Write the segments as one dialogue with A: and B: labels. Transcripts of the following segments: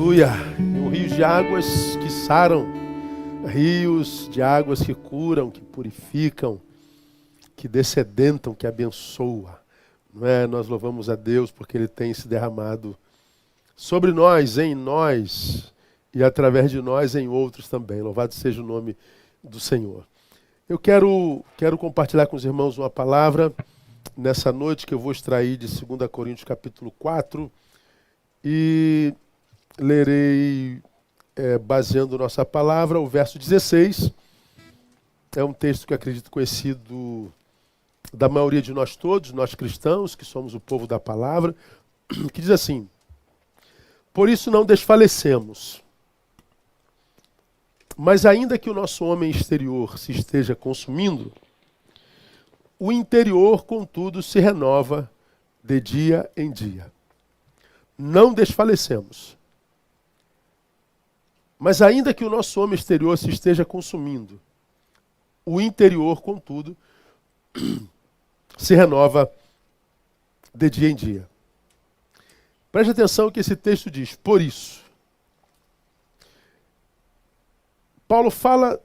A: Aleluia! Rios de águas que saram, rios de águas que curam, que purificam, que descedentam, que abençoam. Não é? Nós louvamos a Deus porque Ele tem se derramado sobre nós, em nós e através de nós em outros também. Louvado seja o nome do Senhor. Eu quero compartilhar com os irmãos uma palavra nessa noite que eu vou extrair de 2 Coríntios capítulo 4 e lerei, baseando nossa palavra, o verso 16. É um texto que acredito conhecido da maioria de nós todos, nós cristãos, que somos o povo da palavra, que diz assim: por isso não desfalecemos, mas ainda que o nosso homem exterior se esteja consumindo, o interior, contudo, se renova de dia em dia. Não desfalecemos. Mas ainda que o nosso homem exterior se esteja consumindo, o interior, contudo, se renova de dia em dia. Preste atenção que esse texto diz, por isso. Paulo fala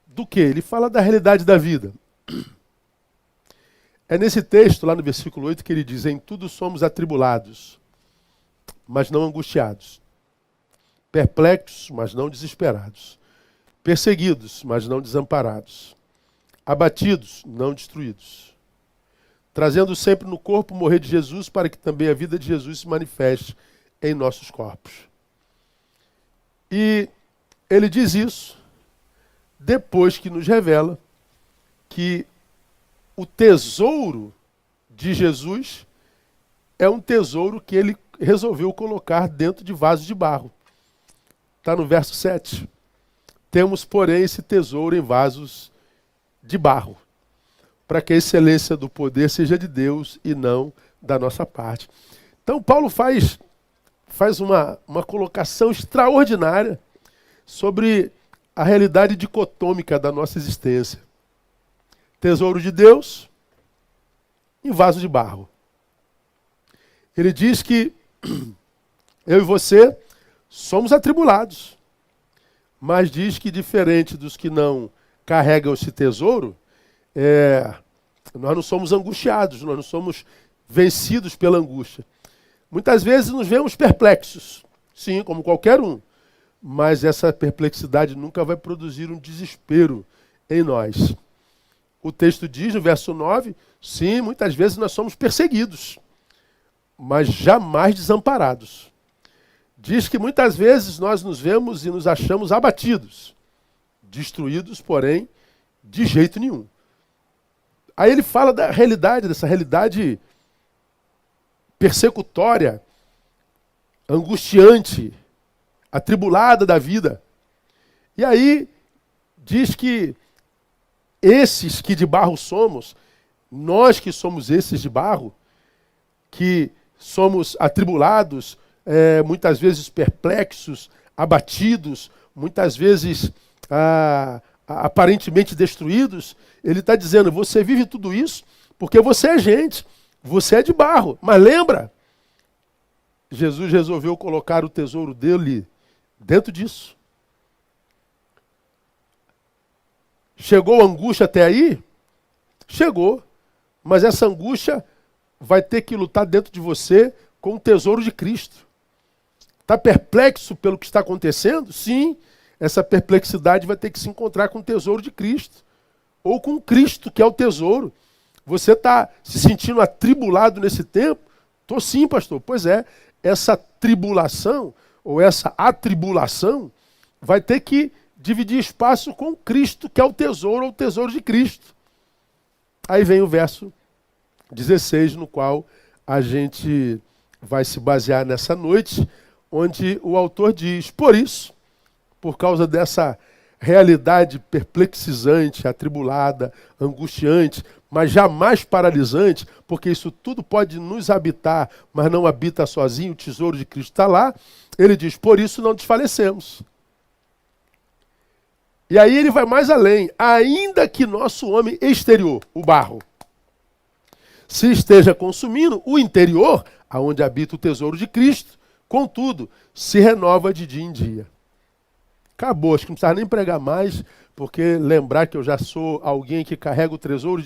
A: do quê? Ele fala da realidade da vida. É nesse texto, lá no versículo 8, que ele diz, em tudo somos atribulados, mas não angustiados. Perplexos, mas não desesperados. Perseguidos, mas não desamparados. Abatidos, não destruídos. Trazendo sempre no corpo o morrer de Jesus, para que também a vida de Jesus se manifeste em nossos corpos. E ele diz isso depois que nos revela que o tesouro de Jesus é um tesouro que ele resolveu colocar dentro de vasos de barro. Está no verso 7. Temos, porém, esse tesouro em vasos de barro, para que a excelência do poder seja de Deus e não da nossa parte. Então, Paulo faz uma colocação extraordinária sobre a realidade dicotômica da nossa existência. Tesouro de Deus em vaso de barro. Ele diz que eu e você somos atribulados, mas diz que diferente dos que não carregam esse tesouro, nós não somos angustiados, nós não somos vencidos pela angústia. Muitas vezes nos vemos perplexos, sim, como qualquer um, mas essa perplexidade nunca vai produzir um desespero em nós. O texto diz, no verso 9, sim, muitas vezes nós somos perseguidos, mas jamais desamparados. Diz que muitas vezes nós nos vemos e nos achamos abatidos, destruídos, porém, de jeito nenhum. Aí ele fala da realidade, dessa realidade persecutória, angustiante, atribulada da vida. E aí diz que esses que de barro somos, nós que somos esses de barro, que somos atribulados, muitas vezes perplexos, abatidos, muitas vezes aparentemente destruídos, ele está dizendo, você vive tudo isso porque você é gente, você é de barro. Mas lembra, Jesus resolveu colocar o tesouro dele dentro disso. Chegou a angústia até aí? Chegou. Mas essa angústia vai ter que lutar dentro de você com o tesouro de Cristo. Está perplexo pelo que está acontecendo? Sim, essa perplexidade vai ter que se encontrar com o tesouro de Cristo. Ou com Cristo, que é o tesouro. Você está se sentindo atribulado nesse tempo? Estou sim, pastor. Pois é, essa tribulação, ou essa atribulação, vai ter que dividir espaço com Cristo, que é o tesouro, ou o tesouro de Cristo. Aí vem o verso 16, no qual a gente vai se basear nessa noite, onde o autor diz, por isso, por causa dessa realidade perplexizante, atribulada, angustiante, mas jamais paralisante, porque isso tudo pode nos habitar, mas não habita sozinho, o tesouro de Cristo está lá, ele diz, por isso não desfalecemos. E aí ele vai mais além, ainda que nosso homem exterior, o barro, se esteja consumindo, o interior, aonde habita o tesouro de Cristo, contudo, se renova de dia em dia. Acabou, acho que não precisa nem pregar mais, porque lembrar que eu já sou alguém que carrega o tesouro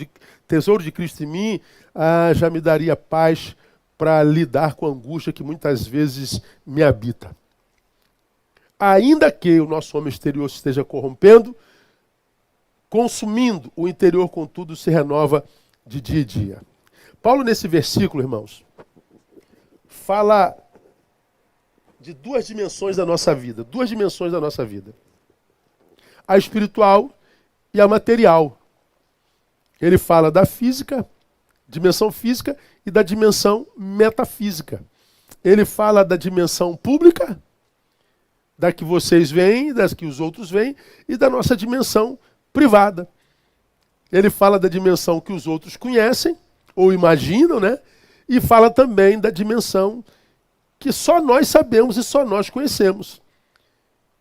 A: de Cristo em mim, já me daria paz para lidar com a angústia que muitas vezes me habita. Ainda que o nosso homem exterior se esteja corrompendo, consumindo, o interior, contudo, se renova de dia em dia. Paulo, nesse versículo, irmãos, fala de duas dimensões da nossa vida. Duas dimensões da nossa vida. A espiritual e a material. Ele fala da física, dimensão física, e da dimensão metafísica. Ele fala da dimensão pública, da que vocês veem, das que os outros veem, e da nossa dimensão privada. Ele fala da dimensão que os outros conhecem, ou imaginam, né? E fala também da dimensão que só nós sabemos e só nós conhecemos.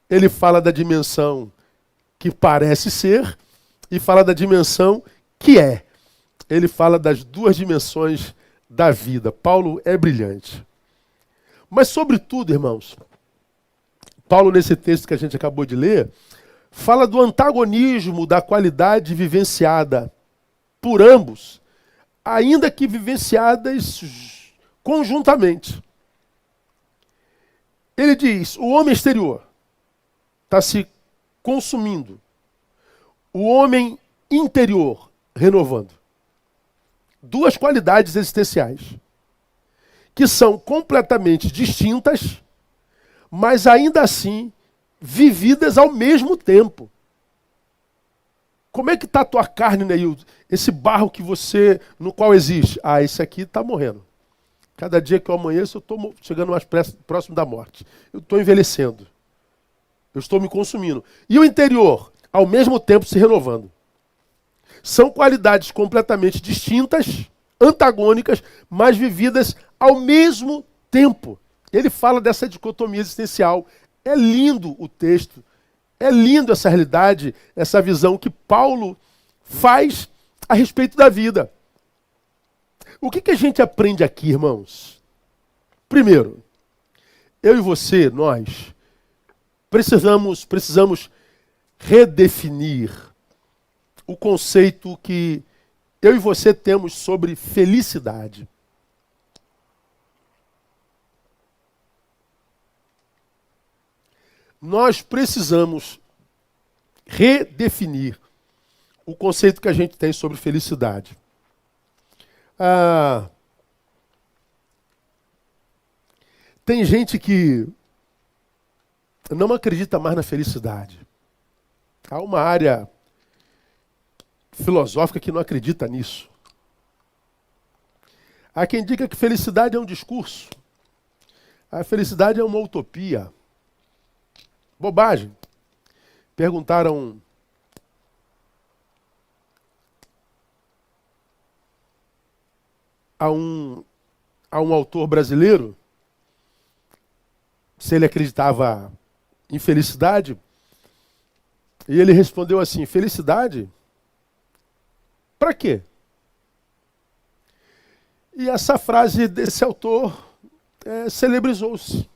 A: Ele fala da dimensão que parece ser e fala da dimensão que é. Ele fala das duas dimensões da vida. Paulo é brilhante. Mas, sobretudo, irmãos, Paulo, nesse texto que a gente acabou de ler, fala do antagonismo da qualidade vivenciada por ambos, ainda que vivenciadas conjuntamente. Ele diz, o homem exterior está se consumindo, o homem interior renovando. Duas qualidades existenciais, que são completamente distintas, mas ainda assim vividas ao mesmo tempo. Como é que está a tua carne, Neilton? Esse barro que no qual existe? Esse aqui está morrendo. Cada dia que eu amanheço, eu estou chegando mais próximo da morte. Eu estou envelhecendo. Eu estou me consumindo. E o interior, ao mesmo tempo, se renovando. São qualidades completamente distintas, antagônicas, mas vividas ao mesmo tempo. Ele fala dessa dicotomia existencial. É lindo o texto. É lindo essa realidade, essa visão que Paulo faz a respeito da vida. O que a gente aprende aqui, irmãos? Primeiro, eu e você, nós, precisamos redefinir o conceito que eu e você temos sobre felicidade. Nós precisamos redefinir o conceito que a gente tem sobre felicidade. Tem gente que não acredita mais na felicidade. Há uma área filosófica que não acredita nisso. Há quem diga que felicidade é um discurso. A felicidade é uma utopia. Bobagem. Perguntaram a um autor brasileiro se ele acreditava em felicidade, e ele respondeu assim: felicidade? Para quê? E essa frase desse autor celebrizou-se,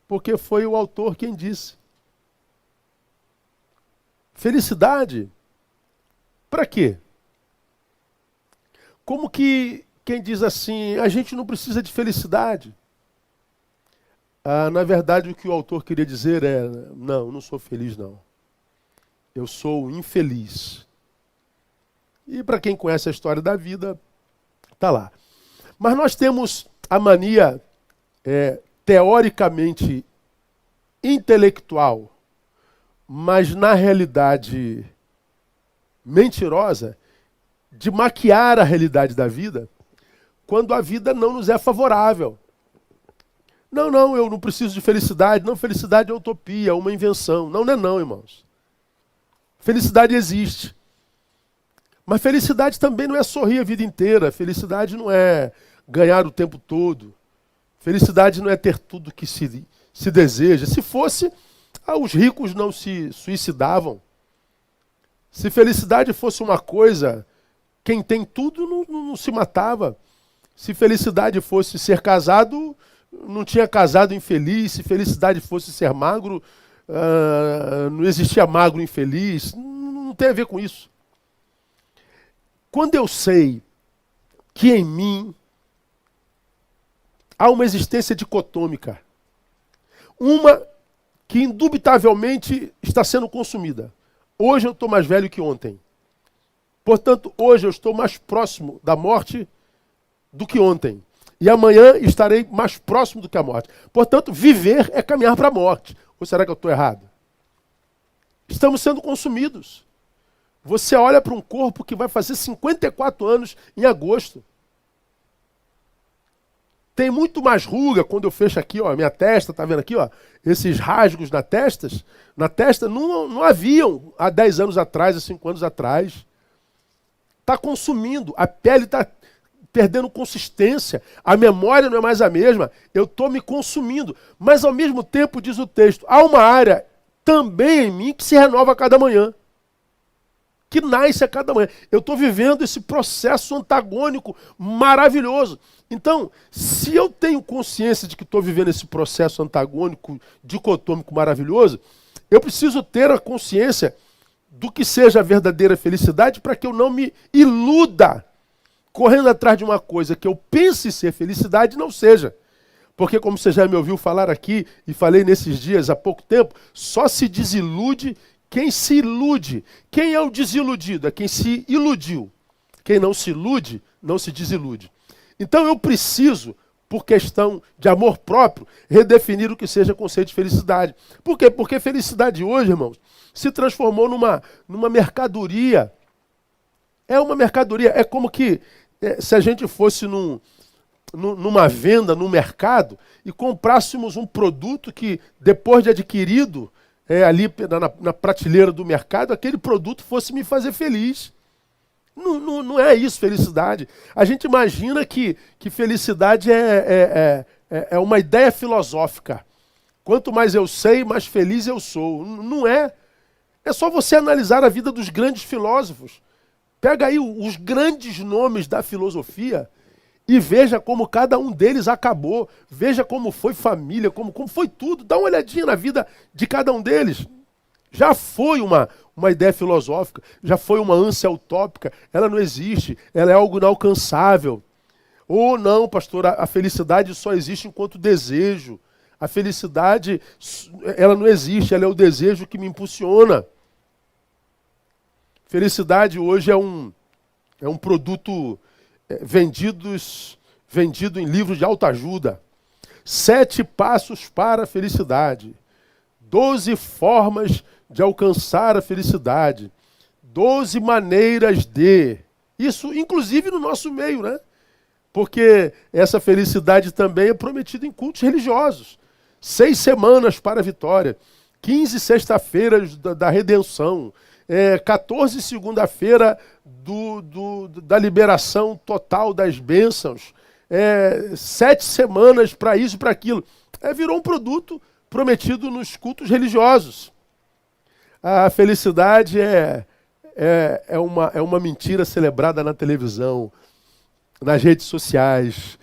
A: porque foi o autor quem disse. Felicidade? Para quê? Como que quem diz assim, a gente não precisa de felicidade? Na verdade, o que o autor queria dizer é, não sou feliz, não. Eu sou infeliz. E para quem conhece a história da vida, está lá. Mas nós temos a mania, teoricamente intelectual, mas na realidade mentirosa, de maquiar a realidade da vida, quando a vida não nos é favorável. Não, eu não preciso de felicidade. Não, felicidade é utopia, é uma invenção. Não, irmãos. Felicidade existe. Mas felicidade também não é sorrir a vida inteira. Felicidade não é ganhar o tempo todo. Felicidade não é ter tudo que se deseja. Se fosse, os ricos não se suicidavam. Se felicidade fosse uma coisa, quem tem tudo não se matava. Se felicidade fosse ser casado, não tinha casado infeliz, se felicidade fosse ser magro, não existia magro infeliz. Não tem a ver com isso. Quando eu sei que em mim há uma existência dicotômica, uma que indubitavelmente está sendo consumida. Hoje eu estou mais velho que ontem. Portanto, hoje eu estou mais próximo da morte do que ontem. E amanhã estarei mais próximo do que a morte. Portanto, viver é caminhar para a morte. Ou será que eu estou errado? Estamos sendo consumidos. Você olha para um corpo que vai fazer 54 anos em agosto. Tem muito mais ruga quando eu fecho aqui, ó, minha testa, tá vendo aqui, ó? Esses rasgos na testa não haviam há 10 anos atrás, há 5 anos atrás. Está consumindo, a pele está perdendo consistência, a memória não é mais a mesma, eu estou me consumindo. Mas ao mesmo tempo, diz o texto, há uma área também em mim que se renova a cada manhã. Que nasce a cada manhã. Eu estou vivendo esse processo antagônico maravilhoso. Então, se eu tenho consciência de que estou vivendo esse processo antagônico, dicotômico maravilhoso, eu preciso ter a consciência do que seja a verdadeira felicidade para que eu não me iluda correndo atrás de uma coisa que eu pense ser felicidade e não seja. Porque, como você já me ouviu falar aqui, e falei nesses dias há pouco tempo, só se desilude quem se ilude. Quem é o desiludido? É quem se iludiu. Quem não se ilude, não se desilude. Então eu preciso, por questão de amor próprio, redefinir o que seja conceito de felicidade. Por quê? Porque felicidade hoje, irmãos, se transformou numa mercadoria. É uma mercadoria. É como que se a gente fosse numa venda, num mercado, e comprássemos um produto que, depois de adquirido, ali na prateleira do mercado, aquele produto fosse me fazer feliz. Não é isso, felicidade. A gente imagina que felicidade é uma ideia filosófica. Quanto mais eu sei, mais feliz eu sou. Não é. É só você analisar a vida dos grandes filósofos. Pega aí os grandes nomes da filosofia e veja como cada um deles acabou. Veja como foi família, como foi tudo. Dá uma olhadinha na vida de cada um deles. Já foi uma ideia filosófica, já foi uma ânsia utópica. Ela não existe, ela é algo inalcançável. Ou não, pastor, a felicidade só existe enquanto desejo. A felicidade, ela não existe, ela é o desejo que me impulsiona. Felicidade hoje é um produto vendido em livros de autoajuda. 7 passos para a felicidade. 12 formas de alcançar a felicidade. 12 maneiras de. Isso, inclusive, no nosso meio, né? Porque essa felicidade também é prometida em cultos religiosos. 6 semanas para a vitória. 15 sexta-feiras da redenção. 14 segunda-feira da liberação total das bênçãos. 7 semanas para isso e para aquilo. Virou um produto prometido nos cultos religiosos. A felicidade é uma mentira celebrada na televisão, nas redes sociais.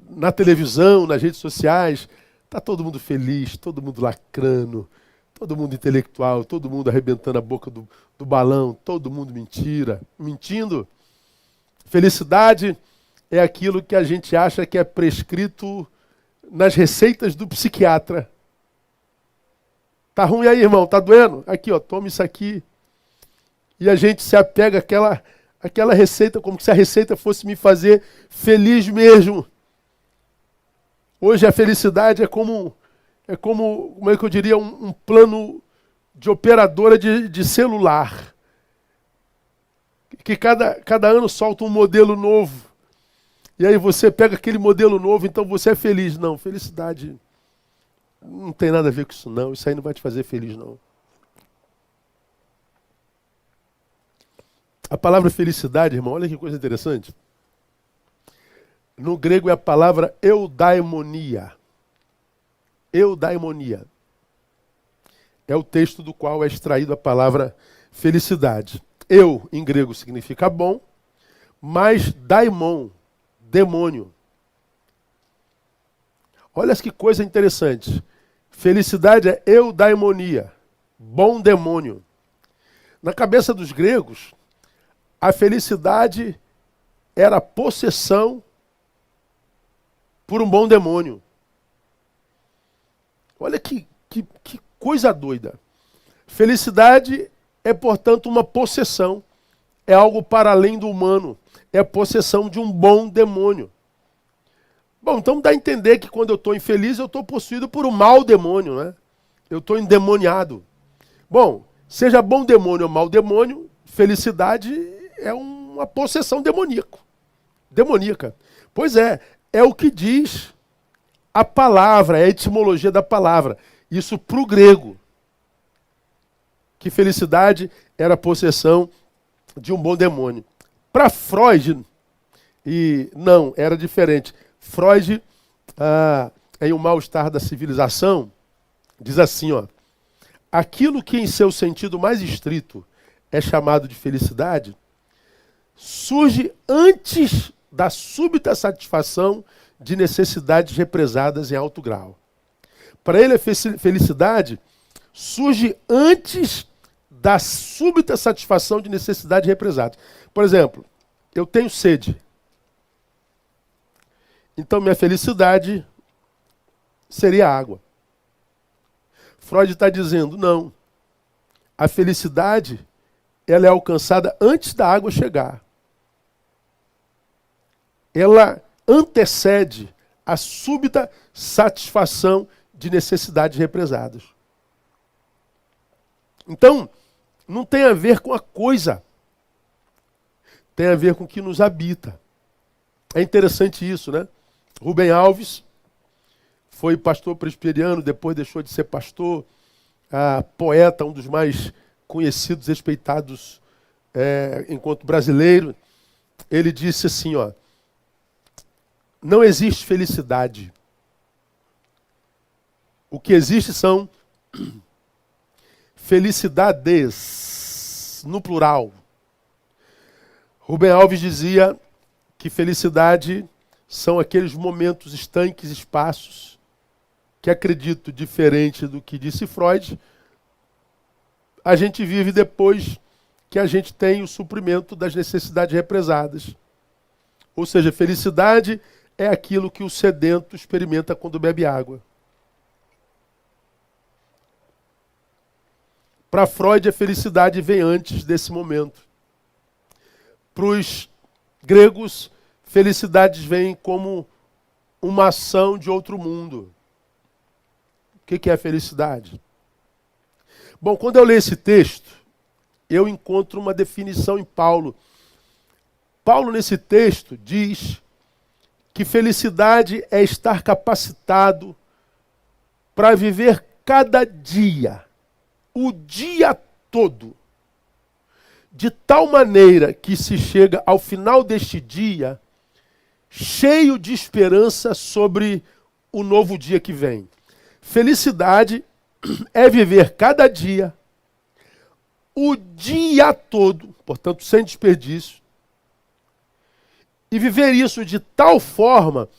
A: Na televisão, nas redes sociais, está todo mundo feliz, todo mundo lacrando, todo mundo intelectual, todo mundo arrebentando a boca do balão, todo mundo mentindo. Felicidade é aquilo que a gente acha que é prescrito nas receitas do psiquiatra. Tá ruim aí, irmão? Tá doendo? Aqui, ó, toma isso aqui. E a gente se apega àquela receita, como se a receita fosse me fazer feliz mesmo. Hoje a felicidade é como é que eu diria, um plano de operadora de celular. Que cada ano solta um modelo novo. E aí você pega aquele modelo novo, então você é feliz. Não, felicidade não tem nada a ver com isso não. Isso aí não vai te fazer feliz não. A palavra felicidade, irmão, olha que coisa interessante. No grego é a palavra eudaimonia. Eudaimonia. É o texto do qual é extraída a palavra felicidade. Eu, em grego, significa bom, mas daimon, demônio. Olha que coisa interessante. Felicidade é eudaimonia, bom demônio. Na cabeça dos gregos, a felicidade era possessão por um bom demônio. Olha que coisa doida. Felicidade é, portanto, uma possessão. É algo para além do humano. É a possessão de um bom demônio. Bom, então dá a entender que quando eu estou infeliz, eu estou possuído por um mau demônio, né? Eu estou endemoniado. Bom, seja bom demônio ou mau demônio, felicidade é uma possessão demoníaca. Pois é o que diz a palavra, é a etimologia da palavra. Isso para o grego. Que felicidade era a possessão de um bom demônio. Para Freud, não, era diferente. Freud, em O Mal-Estar da Civilização, diz assim, ó, aquilo que em seu sentido mais estrito é chamado de felicidade, surge antes da súbita satisfação de necessidades represadas em alto grau. Para ele, a felicidade surge antes da súbita satisfação de necessidades represadas. Por exemplo, eu tenho sede. Então, minha felicidade seria água. Freud está dizendo, não. A felicidade, ela é alcançada antes da água chegar. Ela antecede a súbita satisfação de necessidades represadas. Então, não tem a ver com a coisa. Tem a ver com o que nos habita. É interessante isso, né? Rubem Alves foi pastor presbiteriano, depois deixou de ser pastor, poeta, um dos mais conhecidos, respeitados enquanto brasileiro. Ele disse assim, ó, não existe felicidade. O que existe são felicidades, no plural. Rubem Alves dizia que felicidade são aqueles momentos, estanques, espaços, que acredito, diferente do que disse Freud, a gente vive depois que a gente tem o suprimento das necessidades represadas. Ou seja, felicidade é aquilo que o sedento experimenta quando bebe água. Para Freud, a felicidade vem antes desse momento. Para os gregos, felicidades vêm como uma ação de outro mundo. O que é a felicidade? Bom, quando eu leio esse texto, eu encontro uma definição em Paulo. Paulo, nesse texto, diz que felicidade é estar capacitado para viver cada dia, o dia todo, de tal maneira que se chega ao final deste dia cheio de esperança sobre o novo dia que vem. Felicidade é viver cada dia, o dia todo, portanto, sem desperdício, e viver isso de tal forma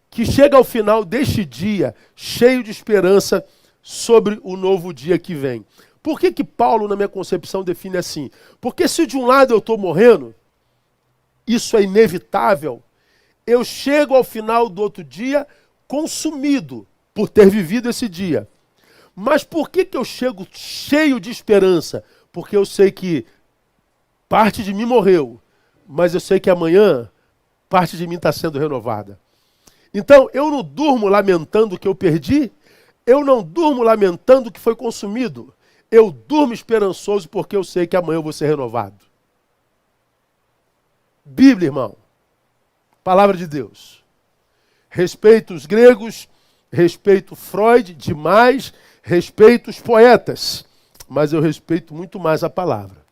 A: que chega ao final deste dia cheio de esperança sobre o novo dia que vem. Por que Paulo, na minha concepção, define assim? Porque se de um lado eu estou morrendo, isso é inevitável, eu chego ao final do outro dia consumido por ter vivido esse dia. Mas por que eu chego cheio de esperança? Porque eu sei que parte de mim morreu, mas eu sei que amanhã parte de mim está sendo renovada. Então, eu não durmo lamentando o que eu perdi, eu não durmo lamentando o que foi consumido. Eu durmo esperançoso porque eu sei que amanhã eu vou ser renovado. Bíblia, irmão. Palavra de Deus. Respeito os gregos, respeito Freud demais, respeito os poetas, mas eu respeito muito mais a palavra.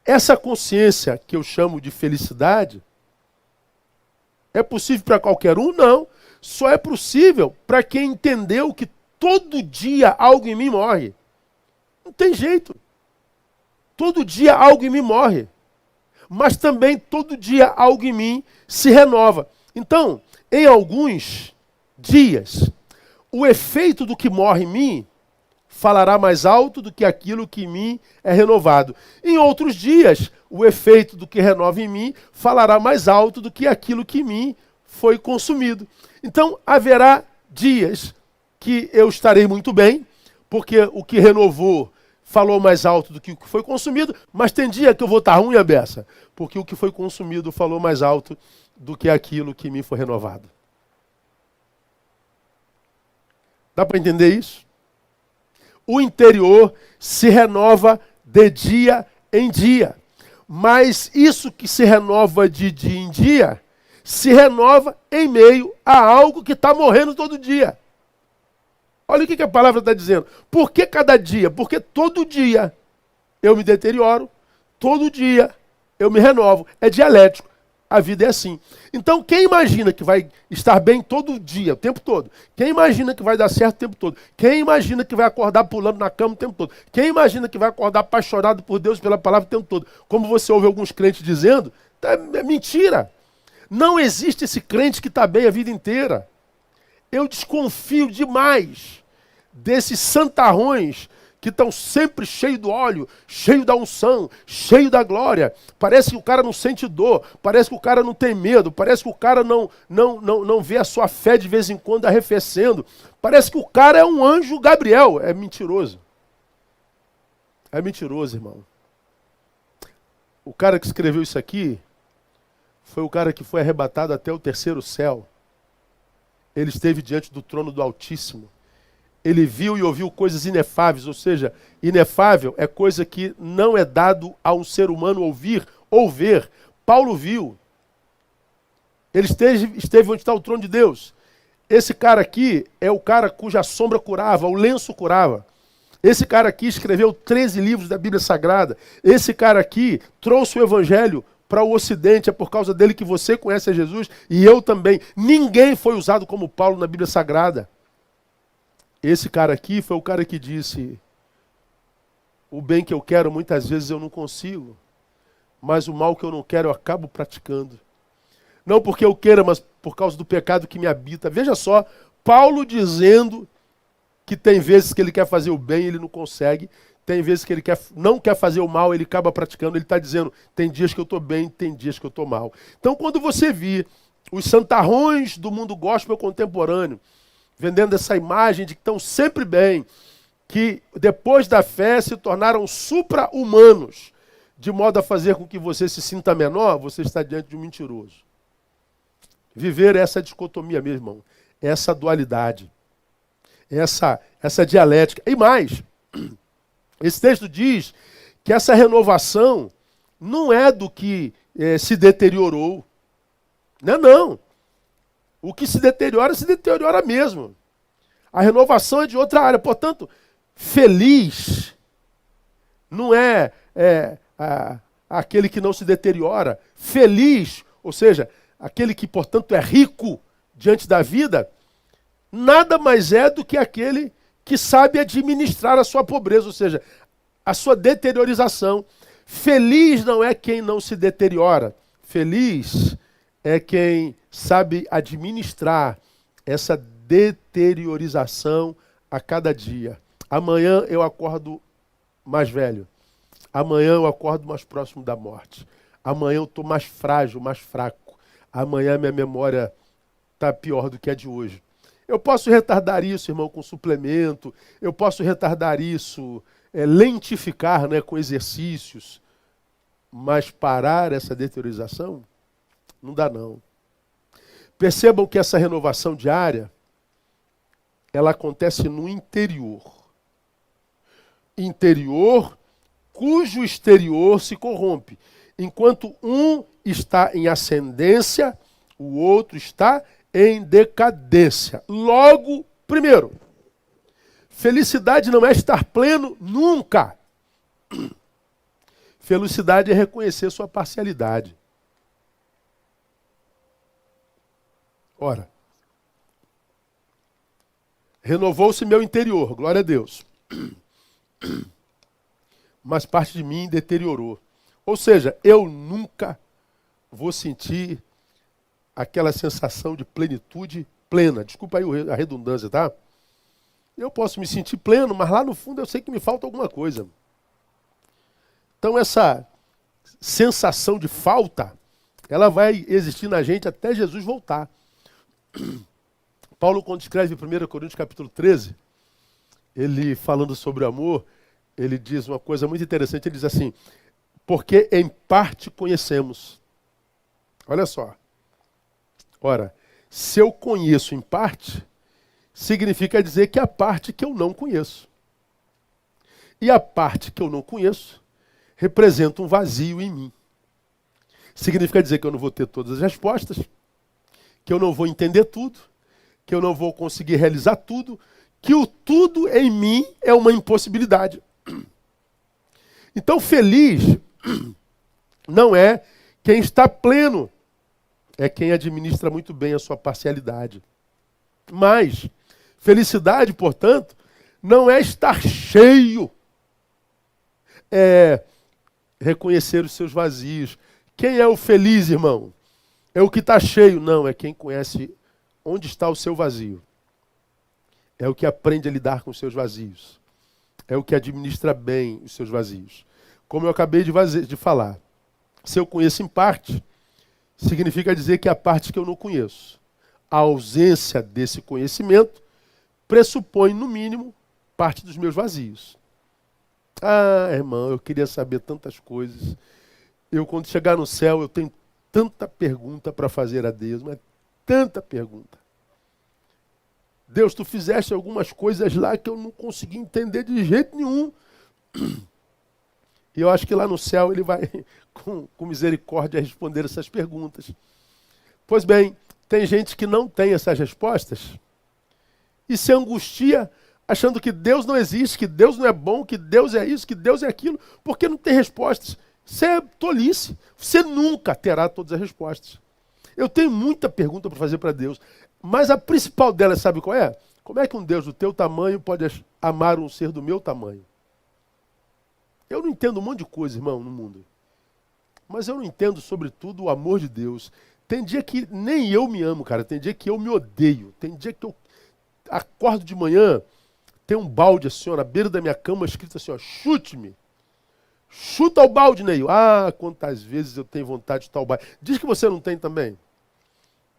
A: Essa consciência que eu chamo de felicidade, é possível para qualquer um? Não. Só é possível para quem entendeu que todo dia algo em mim morre. Não tem jeito. Todo dia algo em mim morre. Mas também todo dia algo em mim se renova. Então, em alguns dias. O efeito do que morre em mim falará mais alto do que aquilo que em mim é renovado. Em outros dias, o efeito do que renova em mim falará mais alto do que aquilo que em mim foi consumido. Então, haverá dias que eu estarei muito bem, porque o que renovou falou mais alto do que o que foi consumido, mas tem dia que eu vou estar ruim a beça, porque o que foi consumido falou mais alto do que aquilo que em mim foi renovado. Dá para entender isso? O interior se renova de dia em dia. Mas isso que se renova de dia em dia, se renova em meio a algo que está morrendo todo dia. Olha o que a palavra está dizendo. Por que cada dia? Porque todo dia eu me deterioro, todo dia eu me renovo. É dialético. A vida é assim. Então, quem imagina que vai estar bem todo dia, o tempo todo? Quem imagina que vai dar certo o tempo todo? Quem imagina que vai acordar pulando na cama o tempo todo? Quem imagina que vai acordar apaixonado por Deus, pela palavra o tempo todo? Como você ouve alguns crentes dizendo, é mentira. Não existe esse crente que está bem a vida inteira. Eu desconfio demais desses santarrões que estão sempre cheios do óleo, cheio da unção, cheio da glória. Parece que o cara não sente dor, parece que o cara não tem medo, parece que o cara não vê a sua fé de vez em quando arrefecendo. Parece que o cara é um anjo Gabriel. É mentiroso. É mentiroso, irmão. O cara que escreveu isso aqui foi o cara que foi arrebatado até o terceiro céu. Ele esteve diante do trono do Altíssimo. Ele viu e ouviu coisas inefáveis, ou seja, inefável é coisa que não é dado a um ser humano ouvir ou ver. Paulo viu. Ele esteve onde está o trono de Deus. Esse cara aqui é o cara cuja sombra curava, o lenço curava. Esse cara aqui escreveu 13 livros da Bíblia Sagrada. Esse cara aqui trouxe o Evangelho para o Ocidente. É por causa dele que você conhece a Jesus e eu também. Ninguém foi usado como Paulo na Bíblia Sagrada. Esse cara aqui foi o cara que disse: o bem que eu quero muitas vezes eu não consigo, mas o mal que eu não quero eu acabo praticando. Não porque eu queira, mas por causa do pecado que me habita. Veja só, Paulo dizendo que tem vezes que ele quer fazer o bem e ele não consegue, tem vezes que ele não quer fazer o mal, ele acaba praticando. Ele está dizendo, tem dias que eu estou bem, tem dias que eu estou mal. Então quando você vir os santarrões do mundo gospel contemporâneo, vendendo essa imagem de que estão sempre bem, que depois da fé se tornaram supra-humanos, de modo a fazer com que você se sinta menor, você está diante de um mentiroso. Viver essa dicotomia, meu irmão, essa dualidade, essa dialética. E mais, esse texto diz que essa renovação não é do que se deteriorou. Não. O que se deteriora mesmo. A renovação é de outra área. Portanto, feliz não é aquele que não se deteriora. Feliz, ou seja, aquele que, portanto, é rico diante da vida, nada mais é do que aquele que sabe administrar a sua pobreza, ou seja, a sua deteriorização. Feliz não é quem não se deteriora. Feliz é quem sabe administrar essa deteriorização a cada dia. Amanhã eu acordo mais velho. Amanhã eu acordo mais próximo da morte. Amanhã eu estou mais frágil, mais fraco. Amanhã minha memória está pior do que a de hoje. Eu posso retardar isso, irmão, com suplemento. Eu posso retardar isso, lentificar, né, com exercícios. Mas parar essa deteriorização, não dá não. Percebam que essa renovação diária, ela acontece no interior. Interior cujo exterior se corrompe. Enquanto um está em ascendência, o outro está em decadência. Logo, primeiro, felicidade não é estar pleno nunca. Felicidade é reconhecer sua parcialidade. Ora, renovou-se meu interior, glória a Deus. Mas parte de mim deteriorou. Ou seja, eu nunca vou sentir aquela sensação de plenitude plena. Desculpa aí a redundância, tá? Eu posso me sentir pleno, mas lá no fundo eu sei que me falta alguma coisa. Então essa sensação de falta, ela vai existir na gente até Jesus voltar. Paulo, quando escreve em 1 Coríntios capítulo 13, ele falando sobre o amor, ele diz uma coisa muito interessante, ele diz assim, porque em parte conhecemos. Olha só. Ora, se eu conheço em parte, significa dizer que há parte que eu não conheço. E a parte que eu não conheço representa um vazio em mim. Significa dizer que eu não vou ter todas as respostas, que eu não vou entender tudo, que eu não vou conseguir realizar tudo, que o tudo em mim é uma impossibilidade. Então, feliz não é quem está pleno, é quem administra muito bem a sua parcialidade. Mas felicidade, portanto, não é estar cheio, é reconhecer os seus vazios. Quem é o feliz, irmão? É o que está cheio? Não, é quem conhece onde está o seu vazio. É o que aprende a lidar com os seus vazios. É o que administra bem os seus vazios. Como eu acabei de falar, se eu conheço em parte, significa dizer que há parte que eu não conheço. A ausência desse conhecimento pressupõe, no mínimo, parte dos meus vazios. Ah, irmão, eu queria saber tantas coisas. Eu, quando chegar no céu, eu tenho tanta pergunta para fazer a Deus, mas tanta pergunta. Deus, tu fizeste algumas coisas lá que eu não consegui entender de jeito nenhum. E eu acho que lá no céu ele vai, com misericórdia, responder essas perguntas. Pois bem, tem gente que não tem essas respostas e se angustia achando que Deus não existe, que Deus não é bom, que Deus é isso, que Deus é aquilo, porque não tem respostas. Isso é tolice. Você nunca terá todas as respostas. Eu tenho muita pergunta para fazer para Deus, mas a principal delas, sabe qual é? Como é que um Deus do teu tamanho pode amar um ser do meu tamanho? Eu não entendo um monte de coisa, irmão, no mundo. Mas eu não entendo, sobretudo, o amor de Deus. Tem dia que nem eu me amo, cara. Tem dia que eu me odeio. Tem dia que eu acordo de manhã, tem um balde assim, ó, na beira da minha cama, escrito assim, ó, chute-me. Chuta o balde, Neil. Ah, quantas vezes eu tenho vontade de chutar o balde. Diz que você não tem também.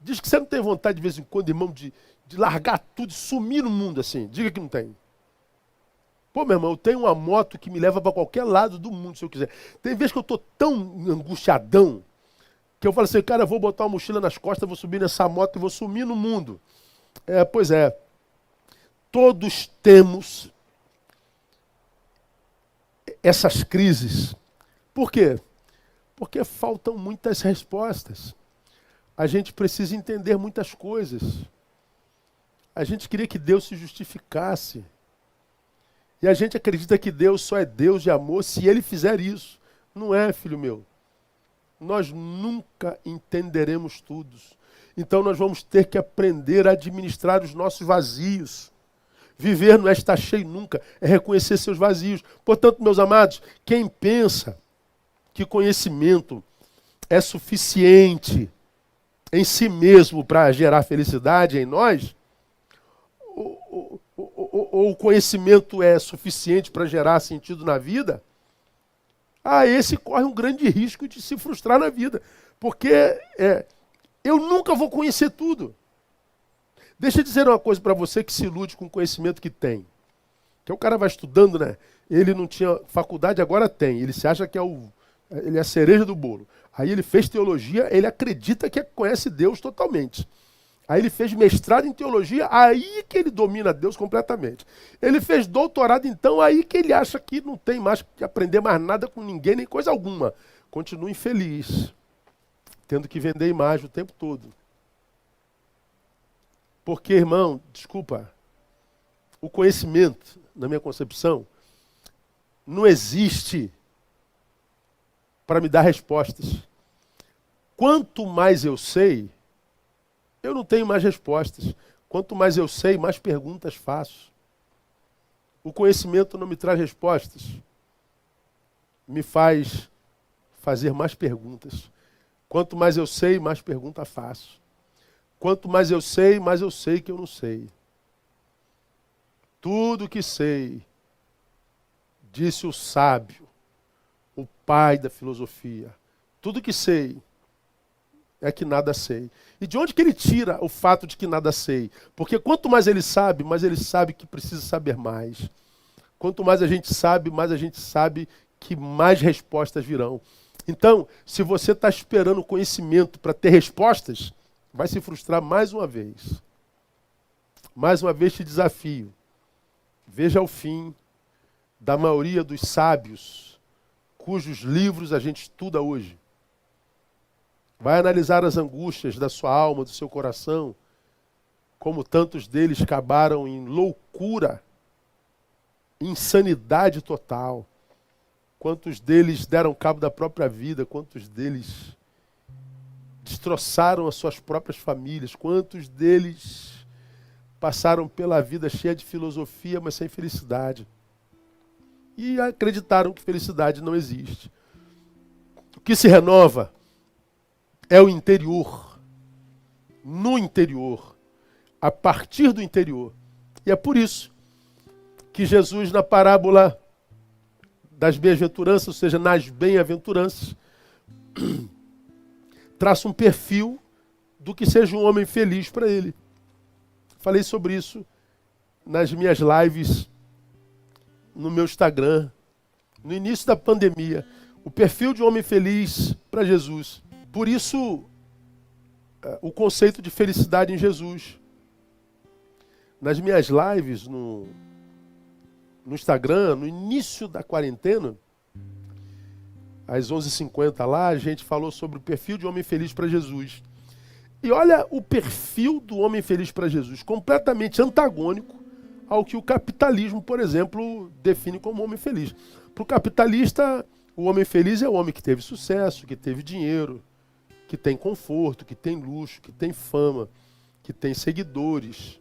A: Diz que você não tem vontade de vez em quando, irmão, de largar tudo e sumir no mundo assim. Diga que não tem. Pô, meu irmão, eu tenho uma moto que me leva para qualquer lado do mundo, se eu quiser. Tem vezes que eu estou tão angustiadão que eu falo assim, cara, eu vou botar uma mochila nas costas, vou subir nessa moto e vou sumir no mundo. Pois é. Todos temos essas crises. Por quê? Porque faltam muitas respostas. A gente precisa entender muitas coisas. A gente queria que Deus se justificasse. E a gente acredita que Deus só é Deus de amor se Ele fizer isso. Não é, filho meu. Nós nunca entenderemos tudo. Então nós vamos ter que aprender a administrar os nossos vazios. Viver não é estar cheio nunca, é reconhecer seus vazios. Portanto, meus amados, quem pensa que conhecimento é suficiente em si mesmo para gerar felicidade em nós, ou o conhecimento é suficiente para gerar sentido na vida, esse corre um grande risco de se frustrar na vida. Porque eu nunca vou conhecer tudo. Deixa eu dizer uma coisa para você que se ilude com o conhecimento que tem. Que o cara vai estudando, né? Ele não tinha faculdade, agora tem. Ele se acha que ele é a cereja do bolo. Aí ele fez teologia, ele acredita que conhece Deus totalmente. Aí ele fez mestrado em teologia, aí que ele domina Deus completamente. Ele fez doutorado, então, aí que ele acha que não tem mais que aprender mais nada com ninguém, nem coisa alguma. Continua infeliz, tendo que vender imagem o tempo todo. Porque, irmão, desculpa, o conhecimento, na minha concepção, não existe para me dar respostas. Quanto mais eu sei, eu não tenho mais respostas. Quanto mais eu sei, mais perguntas faço. O conhecimento não me traz respostas. Me faz fazer mais perguntas. Quanto mais eu sei, mais perguntas faço. Quanto mais eu sei que eu não sei. Tudo que sei, disse o sábio, o pai da filosofia, tudo que sei é que nada sei. E de onde que ele tira o fato de que nada sei? Porque quanto mais ele sabe que precisa saber mais. Quanto mais a gente sabe que mais respostas virão. Então, se você está esperando conhecimento para ter respostas, vai se frustrar mais uma vez. Mais uma vez te desafio. Veja o fim da maioria dos sábios, cujos livros a gente estuda hoje. Vai analisar as angústias da sua alma, do seu coração, como tantos deles acabaram em loucura, insanidade total. Quantos deles deram cabo da própria vida, quantos deles destroçaram as suas próprias famílias, quantos deles passaram pela vida cheia de filosofia, mas sem felicidade. E acreditaram que felicidade não existe. O que se renova é o interior. No interior. A partir do interior. E é por isso que Jesus, na parábola das bem-aventuranças, ou seja, nas bem-aventuranças, traça um perfil do que seja um homem feliz para ele. Falei sobre isso nas minhas lives no meu Instagram, no início da pandemia. O perfil de um homem feliz para Jesus. Por isso, o conceito de felicidade em Jesus. Nas minhas lives no Instagram, no início da quarentena, às 11h50 lá, a gente falou sobre o perfil de um homem feliz para Jesus. E olha o perfil do homem feliz para Jesus, completamente antagônico ao que o capitalismo, por exemplo, define como homem feliz. Para o capitalista, o homem feliz é o homem que teve sucesso, que teve dinheiro, que tem conforto, que tem luxo, que tem fama, que tem seguidores.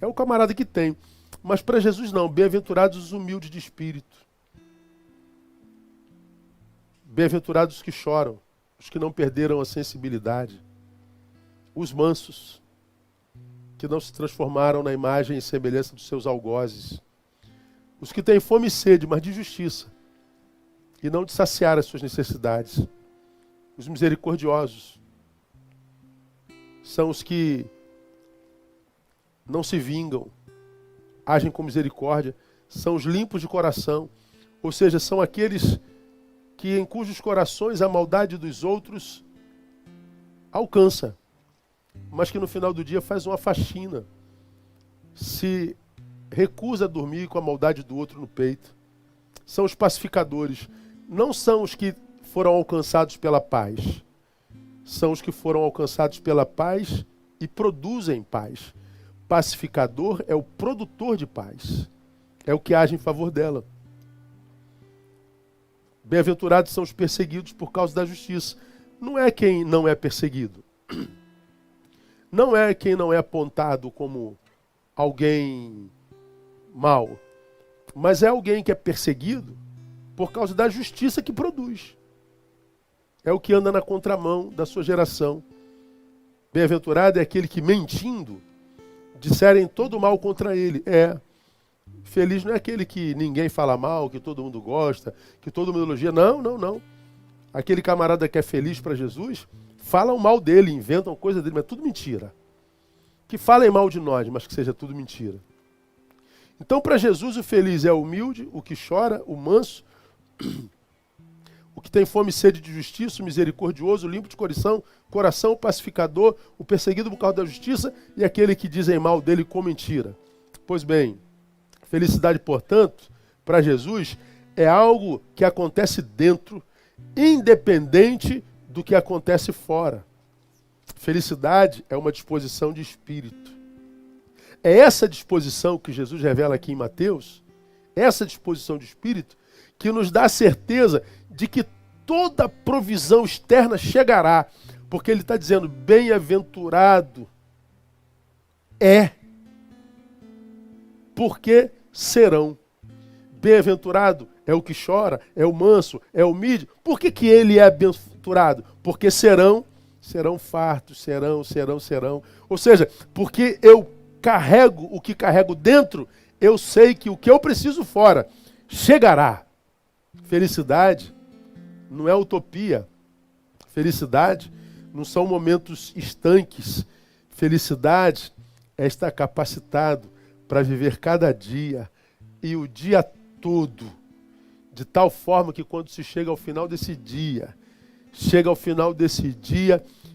A: É o camarada que tem. Mas para Jesus não, bem-aventurados os humildes de espírito. Bem-aventurados os que choram, os que não perderam a sensibilidade. Os mansos, que não se transformaram na imagem e semelhança dos seus algozes. Os que têm fome e sede, mas de justiça, e não de saciar as suas necessidades. Os misericordiosos são os que não se vingam, agem com misericórdia, são os limpos de coração, ou seja, são aqueles que em cujos corações a maldade dos outros alcança, mas que no final do dia faz uma faxina, se recusa a dormir com a maldade do outro no peito. São os pacificadores, não são os que foram alcançados pela paz, são os que foram alcançados pela paz e produzem paz. Pacificador é o produtor de paz, é o que age em favor dela. Bem-aventurados são os perseguidos por causa da justiça. Não é quem não é perseguido. Não é quem não é apontado como alguém mau. Mas é alguém que é perseguido por causa da justiça que produz. É o que anda na contramão da sua geração. Bem-aventurado é aquele que, mentindo, disserem todo mal contra ele. Feliz não é aquele que ninguém fala mal, que todo mundo gosta, que todo mundo elogia. Não. Aquele camarada que é feliz para Jesus, falam mal dele, inventam coisa dele, mas tudo mentira. Que falem mal de nós, mas que seja tudo mentira. Então, para Jesus, o feliz é o humilde, o que chora, o manso, o que tem fome e sede de justiça, o misericordioso, o limpo de coração, o pacificador, o perseguido por causa da justiça e aquele que dizem mal dele com mentira. Pois bem, felicidade, portanto, para Jesus, é algo que acontece dentro, independente do que acontece fora. Felicidade é uma disposição de espírito. É essa disposição que Jesus revela aqui em Mateus, essa disposição de espírito, que nos dá a certeza de que toda provisão externa chegará. Porque ele está dizendo, bem-aventurado é, porque serão. Bem-aventurado é o que chora, é o manso, é o humilde. Por que ele é bem-aventurado? Porque serão serão fartos, serão. Ou seja, porque eu carrego o que carrego dentro, eu sei que o que eu preciso fora chegará. Felicidade não é utopia. Felicidade não são momentos estanques. Felicidade é estar capacitado para viver cada dia e o dia todo, de tal forma que quando se chega ao final desse dia,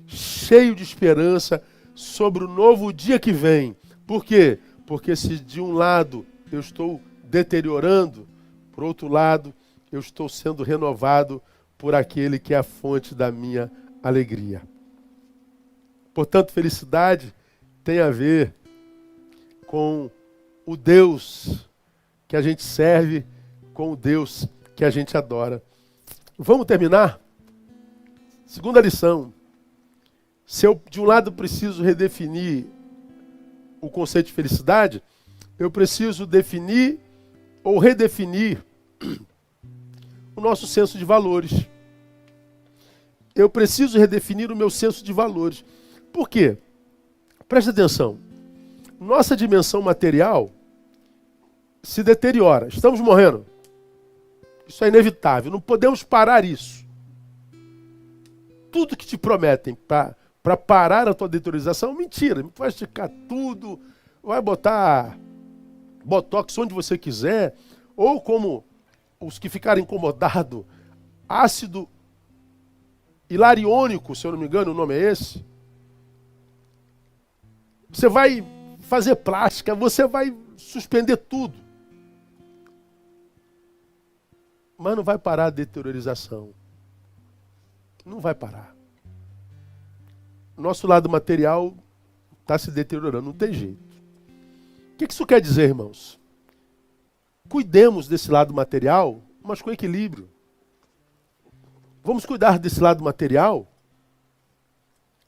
A: cheio de esperança sobre o novo dia que vem. Por quê? Porque se de um lado eu estou deteriorando, por outro lado eu estou sendo renovado por aquele que é a fonte da minha alegria. Portanto, felicidade tem a ver com o Deus que a gente serve, com o Deus que a gente adora. Vamos terminar? Segunda lição. Se eu, de um lado, preciso redefinir o conceito de felicidade, eu preciso definir ou redefinir o nosso senso de valores. Eu preciso redefinir o meu senso de valores. Por quê? Preste atenção. Nossa dimensão material se deteriora. Estamos morrendo. Isso é inevitável. Não podemos parar isso. Tudo que te prometem para parar a tua deteriorização, mentira. Tu vai esticar tudo, vai botar botox onde você quiser, ou como os que ficarem incomodados, ácido hilariônico, se eu não me engano, o nome é esse. Você vai fazer plástica, você vai suspender tudo. Mas não vai parar a deteriorização. Não vai parar. Nosso lado material está se deteriorando, não tem jeito. O que isso quer dizer, irmãos? Cuidemos desse lado material, mas com equilíbrio. Vamos cuidar desse lado material,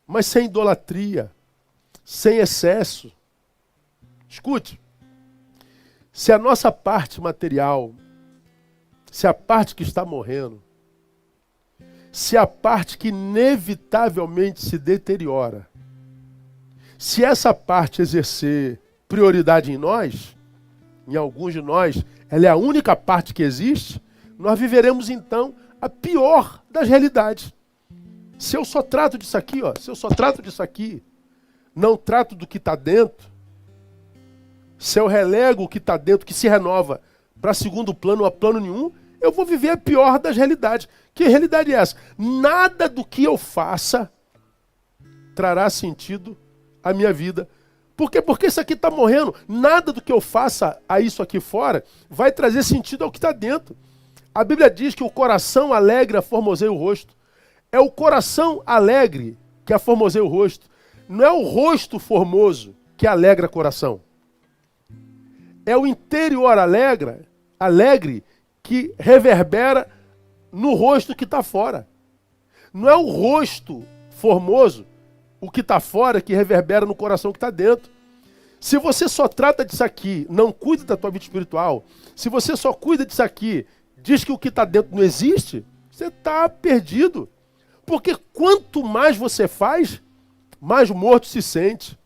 A: mas sem idolatria, sem excesso. Escute, se a nossa parte material, se a parte que está morrendo, se a parte que inevitavelmente se deteriora, se essa parte exercer prioridade em nós, em alguns de nós, ela é a única parte que existe, nós viveremos então a pior das realidades. Se eu só trato disso aqui, não trato do que está dentro, se eu relego o que está dentro, que se renova, para segundo plano ou a plano nenhum, eu vou viver a pior das realidades. Que realidade é essa? Nada do que eu faça trará sentido à minha vida. Por quê? Porque isso aqui está morrendo. Nada do que eu faça a isso aqui fora vai trazer sentido ao que está dentro. A Bíblia diz que o coração alegre aformoseia o rosto. É o coração alegre que aformoseia o rosto. Não é o rosto formoso que alegra o coração. É o interior alegre que reverbera no rosto que está fora. Não é o rosto formoso, o que está fora, que reverbera no coração que está dentro. Se você só trata disso aqui, não cuida da tua vida espiritual, se você só cuida disso aqui, diz que o que está dentro não existe, você está perdido. Porque quanto mais você faz, mais morto se sente.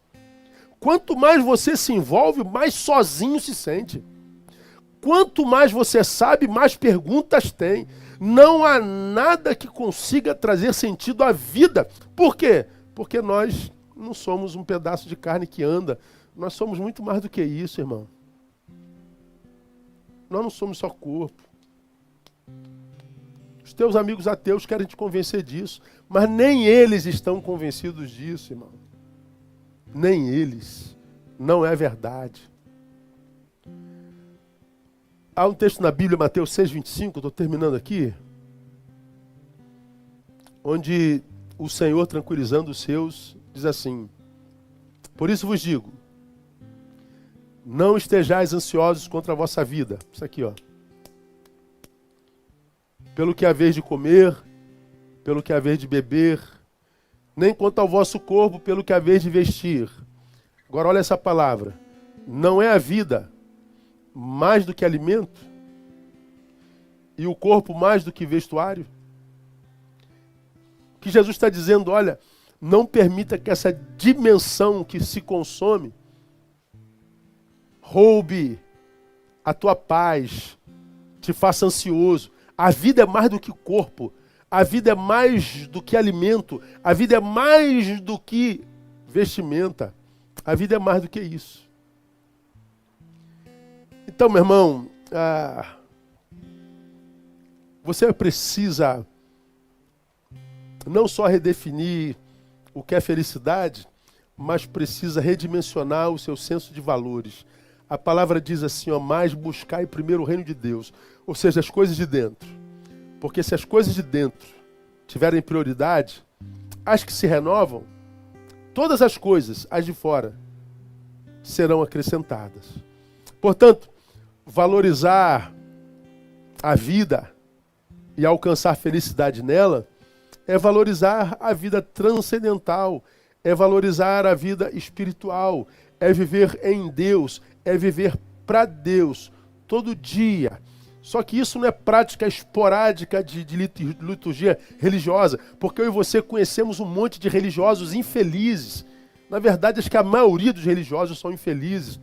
A: Quanto mais você se envolve, mais sozinho se sente. Quanto mais você sabe, mais perguntas tem. Não há nada que consiga trazer sentido à vida. Por quê? Porque nós não somos um pedaço de carne que anda. Nós somos muito mais do que isso, irmão. Nós não somos só corpo. Os teus amigos ateus querem te convencer disso, mas nem eles estão convencidos disso, irmão. Nem eles. Não é verdade. Há um texto na Bíblia, Mateus 6,25, estou terminando aqui, onde o Senhor, tranquilizando os seus, diz assim: por isso vos digo, não estejais ansiosos contra a vossa vida. Isso aqui, ó. Pelo que haveis de comer, pelo que haveis de beber, nem quanto ao vosso corpo, pelo que haveis de vestir. Agora olha essa palavra. Não é a vida mais do que alimento? E o corpo mais do que vestuário? O que Jesus está dizendo, olha, Não permita que essa dimensão que se consome roube a tua paz, te faça ansioso. A vida é mais do que corpo. A vida é mais do que alimento. A vida é mais do que vestimenta. A vida é mais do que isso. Então, meu irmão, você precisa não só redefinir o que é felicidade, mas precisa redimensionar o seu senso de valores. A palavra diz assim, ó, mais buscai primeiro o reino de Deus, ou seja, as coisas de dentro. Porque se as coisas de dentro tiverem prioridade, as que se renovam, todas as coisas, as de fora, serão acrescentadas. Portanto, valorizar a vida e alcançar felicidade nela é valorizar a vida transcendental, é valorizar a vida espiritual, é viver em Deus, é viver para Deus todo dia. Só que isso não é prática esporádica de liturgia religiosa, porque eu e você conhecemos um monte de religiosos infelizes. Na verdade, acho que a maioria dos religiosos são infelizes,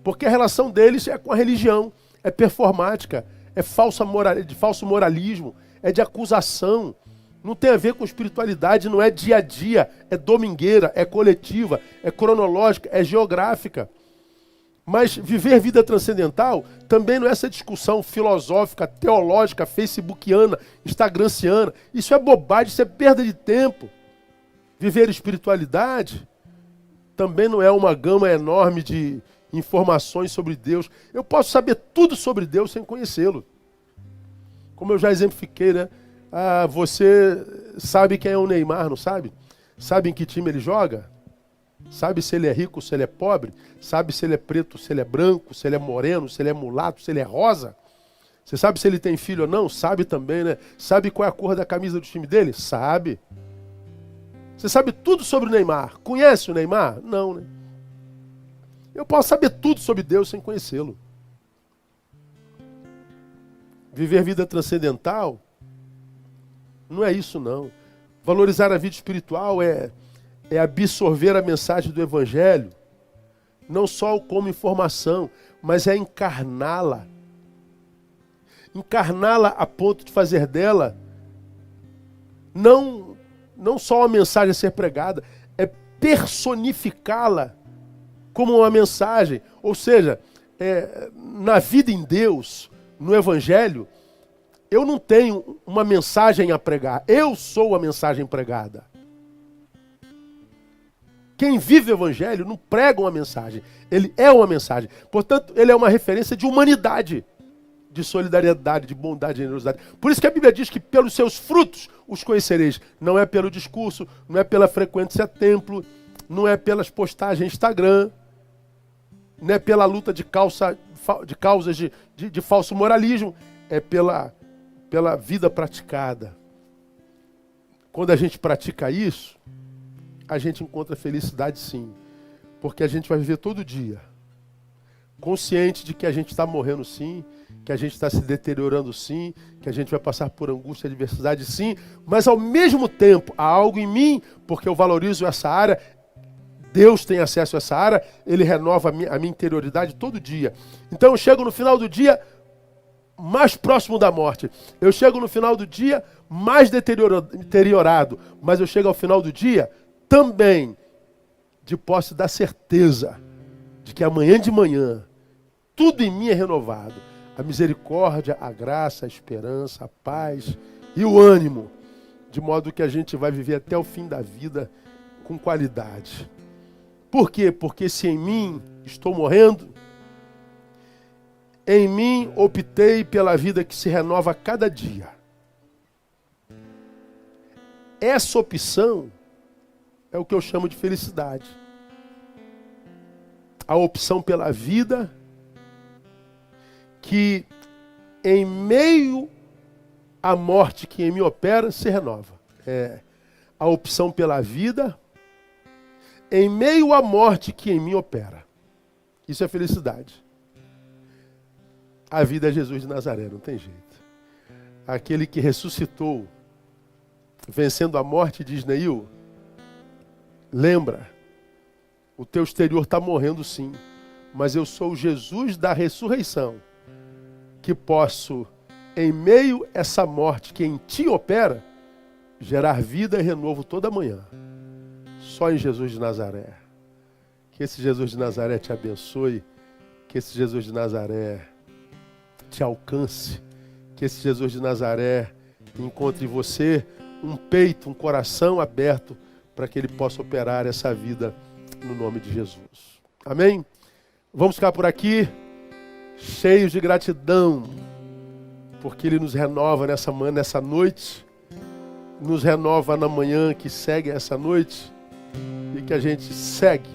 A: porque a relação deles é com a religião, é performática, é de falso moralismo, é de acusação. Não tem a ver com espiritualidade, não é dia a dia, é domingueira, é coletiva, é cronológica, é geográfica. Mas viver vida transcendental também não é essa discussão filosófica, teológica, facebookiana, instagranciana. Isso é bobagem, isso é perda de tempo. Viver espiritualidade também não é uma gama enorme de informações sobre Deus. Eu posso saber tudo sobre Deus sem conhecê-lo. Como eu já exemplifiquei, né? Você sabe quem é o Neymar, não sabe? Sabe em que time ele joga? Sabe se ele é rico, se ele é pobre? Sabe se ele é preto, se ele é branco, se ele é moreno, se ele é mulato, se ele é rosa? Você sabe se ele tem filho ou não? Sabe também, né? Sabe qual é a cor da camisa do time dele? Sabe. Você sabe tudo sobre o Neymar. Conhece o Neymar? Não, né? Eu posso saber tudo sobre Deus sem conhecê-lo. Viver vida transcendental não é isso, não. Valorizar a vida espiritual é absorver a mensagem do Evangelho, não só como informação, mas é encarná-la. Encarná-la a ponto de fazer dela não só uma mensagem a ser pregada, é personificá-la como uma mensagem. Ou seja, na vida em Deus, no Evangelho, eu não tenho uma mensagem a pregar, eu sou a mensagem pregada. Quem vive o Evangelho não prega uma mensagem, ele é uma mensagem. Portanto, ele é uma referência de humanidade, de solidariedade, de bondade, de generosidade. Por isso que a Bíblia diz que pelos seus frutos os conhecereis. Não é pelo discurso, não é pela frequência a templo, não é pelas postagens no Instagram, não é pela luta de causas de falso moralismo, é pela vida praticada. Quando a gente pratica isso, a gente encontra felicidade sim. Porque a gente vai viver todo dia, consciente de que a gente está morrendo sim, que a gente está se deteriorando sim, que a gente vai passar por angústia e adversidade sim, mas ao mesmo tempo há algo em mim, porque eu valorizo essa área, Deus tem acesso a essa área, Ele renova a minha interioridade todo dia. Então eu chego no final do dia mais próximo da morte. Eu chego no final do dia mais deteriorado, mas eu chego ao final do dia também de posse da certeza de que amanhã de manhã tudo em mim é renovado. A misericórdia, a graça, a esperança, a paz e o ânimo, de modo que a gente vai viver até o fim da vida com qualidade. Por quê? Porque se em mim estou morrendo, em mim optei pela vida que se renova a cada dia. Essa opção é o que eu chamo de felicidade. A opção pela vida que, em meio à morte que em mim opera, se renova. É a opção pela vida em meio à morte que em mim opera. Isso é felicidade. A vida é Jesus de Nazaré, não tem jeito. Aquele que ressuscitou, vencendo a morte, diz Neil, Lembra, o teu exterior está morrendo sim, mas eu sou o Jesus da ressurreição, que posso, em meio a essa morte que em ti opera, gerar vida e renovo toda manhã. Só em Jesus de Nazaré. Que esse Jesus de Nazaré te abençoe, que esse Jesus de Nazaré te alcance, que esse Jesus de Nazaré encontre em você um peito, um coração aberto para que ele possa operar essa vida no nome de Jesus. Amém? Vamos ficar por aqui cheios de gratidão, porque ele nos renova nessa noite, nos renova na manhã que segue essa noite e que a gente segue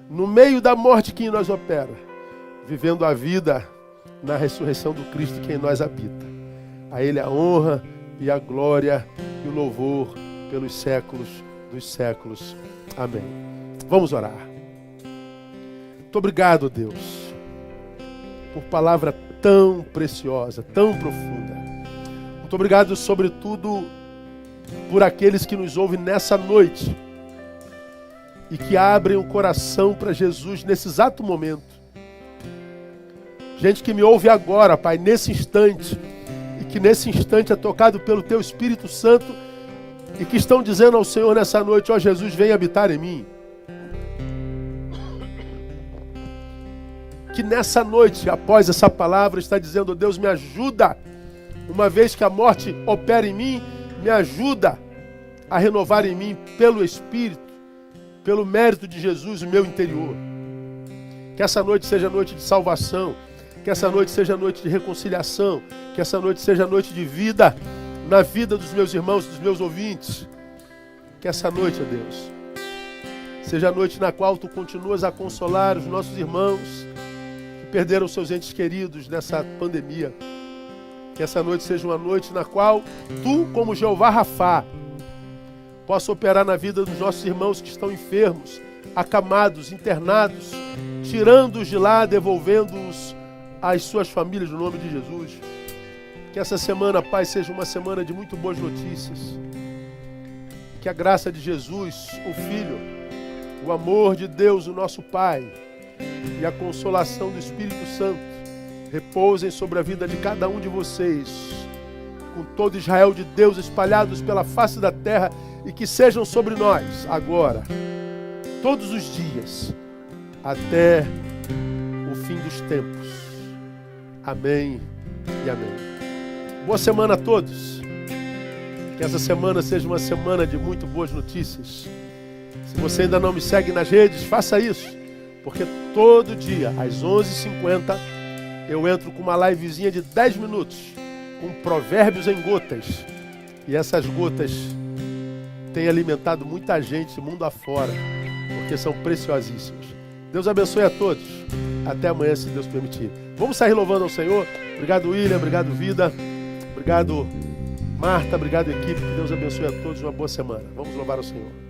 A: no meio da morte que em nós opera, vivendo a vida na ressurreição do Cristo que em nós habita. A ele a honra e a glória e o louvor pelos séculos dos séculos. Amém. Vamos orar. Muito obrigado, Deus, por palavra tão preciosa, tão profunda. Muito obrigado, sobretudo, por aqueles que nos ouvem nessa noite e que abrem o coração para Jesus nesse exato momento. Gente que me ouve agora, Pai, nesse instante, e que nesse instante é tocado pelo Teu Espírito Santo e que estão dizendo ao Senhor nessa noite: ó Jesus, vem habitar em mim. Que nessa noite, após essa palavra, está dizendo: Deus, me ajuda, uma vez que a morte opera em mim, me ajuda a renovar em mim pelo Espírito, pelo mérito de Jesus, o meu interior. Que essa noite seja noite de salvação, que essa noite seja noite de reconciliação, que essa noite seja noite de vida na vida dos meus irmãos, dos meus ouvintes. Que essa noite, ó Deus, seja a noite na qual Tu continuas a consolar os nossos irmãos que perderam seus entes queridos nessa pandemia. Que essa noite seja uma noite na qual Tu, como Jeová Rafá, possa operar na vida dos nossos irmãos que estão enfermos, acamados, internados, tirando-os de lá, devolvendo-os às suas famílias, no nome de Jesus. Que essa semana, Pai, seja uma semana de muito boas notícias. Que a graça de Jesus, o Filho, o amor de Deus, o nosso Pai, e a consolação do Espírito Santo repousem sobre a vida de cada um de vocês, com todo Israel de Deus espalhados pela face da terra, e que sejam sobre nós agora, todos os dias, até o fim dos tempos. Amém e amém. Boa semana a todos. Que essa semana seja uma semana de muito boas notícias. Se você ainda não me segue nas redes, faça isso, porque todo dia, às 11h50, eu entro com uma livezinha de 10 minutos, com provérbios em gotas. E essas gotas têm alimentado muita gente mundo afora, porque são preciosíssimas. Deus abençoe a todos. Até amanhã, se Deus permitir. Vamos sair louvando ao Senhor. Obrigado, William. Obrigado, Vida. Obrigado, Marta. Obrigado, equipe. Que Deus abençoe a todos. Uma boa semana. Vamos louvar ao Senhor.